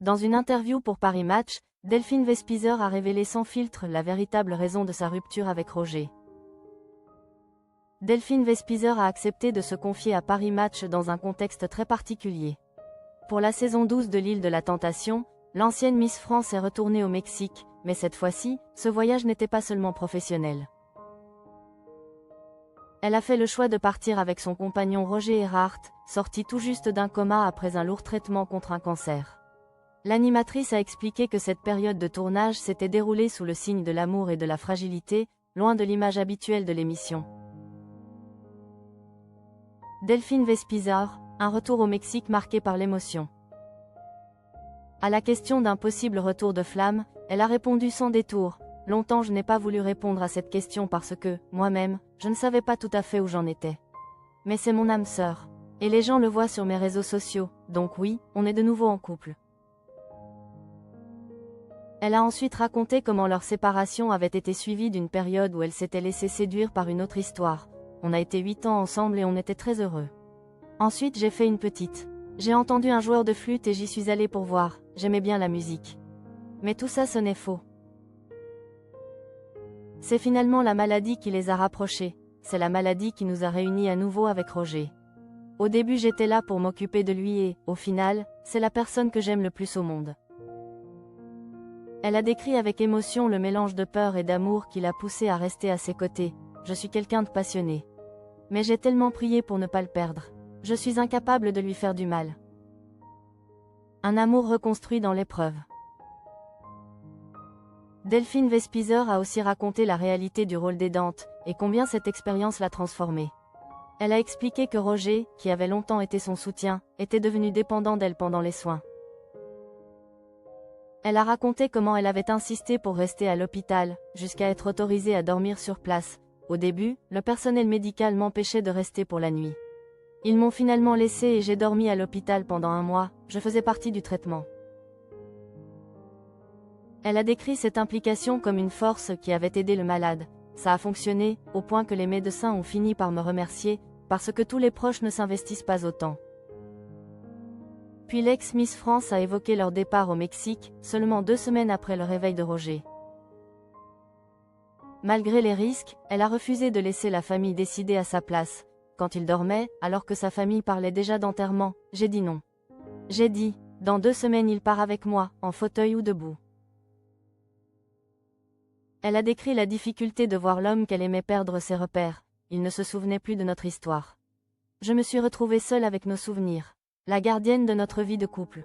Dans une interview pour Paris Match, Delphine Vespizer a révélé sans filtre la véritable raison de sa rupture avec Roger. Delphine Vespizer a accepté de se confier à Paris Match dans un contexte très particulier. Pour la saison 12 de l'Île de la Tentation, l'ancienne Miss France est retournée au Mexique, mais cette fois-ci, ce voyage n'était pas seulement professionnel. Elle a fait le choix de partir avec son compagnon Roger Erhardt, sorti tout juste d'un coma après un lourd traitement contre un cancer. L'animatrice a expliqué que cette période de tournage s'était déroulée sous le signe de l'amour et de la fragilité, loin de l'image habituelle de l'émission. Delphine Vespizer, un retour au Mexique marqué par l'émotion. À la question d'un possible retour de flamme, elle a répondu sans détour. Longtemps je n'ai pas voulu répondre à cette question parce que, moi-même, je ne savais pas tout à fait où j'en étais. Mais c'est mon âme sœur. Et les gens le voient sur mes réseaux sociaux, donc oui, on est de nouveau en couple. Elle a ensuite raconté comment leur séparation avait été suivie d'une période où elle s'était laissée séduire par une autre histoire. On a été 8 ans ensemble et on était très heureux. Ensuite j'ai fait une petite. J'ai entendu un joueur de flûte et j'y suis allée pour voir, j'aimais bien la musique. Mais tout ça sonnait faux. C'est finalement la maladie qui les a rapprochés, c'est la maladie qui nous a réunis à nouveau avec Roger. Au début j'étais là pour m'occuper de lui et, au final, c'est la personne que j'aime le plus au monde. Elle a décrit avec émotion le mélange de peur et d'amour qui l'a poussée à rester à ses côtés. Je suis quelqu'un de passionné. Mais j'ai tellement prié pour ne pas le perdre. Je suis incapable de lui faire du mal. Un amour reconstruit dans l'épreuve. Delphine Vespizer a aussi raconté la réalité du rôle d'aidante, et combien cette expérience l'a transformée. Elle a expliqué que Roger, qui avait longtemps été son soutien, était devenu dépendant d'elle pendant les soins. Elle a raconté comment elle avait insisté pour rester à l'hôpital, jusqu'à être autorisée à dormir sur place. Au début, le personnel médical m'empêchait de rester pour la nuit. Ils m'ont finalement laissé et j'ai dormi à l'hôpital pendant 1 mois, je faisais partie du traitement. Elle a décrit cette implication comme une force qui avait aidé le malade. Ça a fonctionné, au point que les médecins ont fini par me remercier, parce que tous les proches ne s'investissent pas autant. Puis l'ex-Miss France a évoqué leur départ au Mexique, seulement 2 semaines après le réveil de Roger. Malgré les risques, elle a refusé de laisser la famille décider à sa place. Quand il dormait, alors que sa famille parlait déjà d'enterrement, j'ai dit non. J'ai dit, dans 2 semaines il part avec moi, en fauteuil ou debout. Elle a décrit la difficulté de voir l'homme qu'elle aimait perdre ses repères. Il ne se souvenait plus de notre histoire. Je me suis retrouvée seule avec nos souvenirs. La gardienne de notre vie de couple.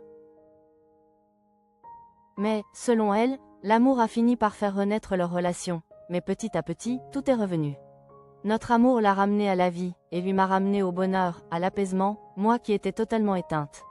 Mais, selon elle, l'amour a fini par faire renaître leur relation, mais petit à petit, tout est revenu. Notre amour l'a ramenée à la vie, et lui m'a ramenée au bonheur, à l'apaisement, moi qui étais totalement éteinte.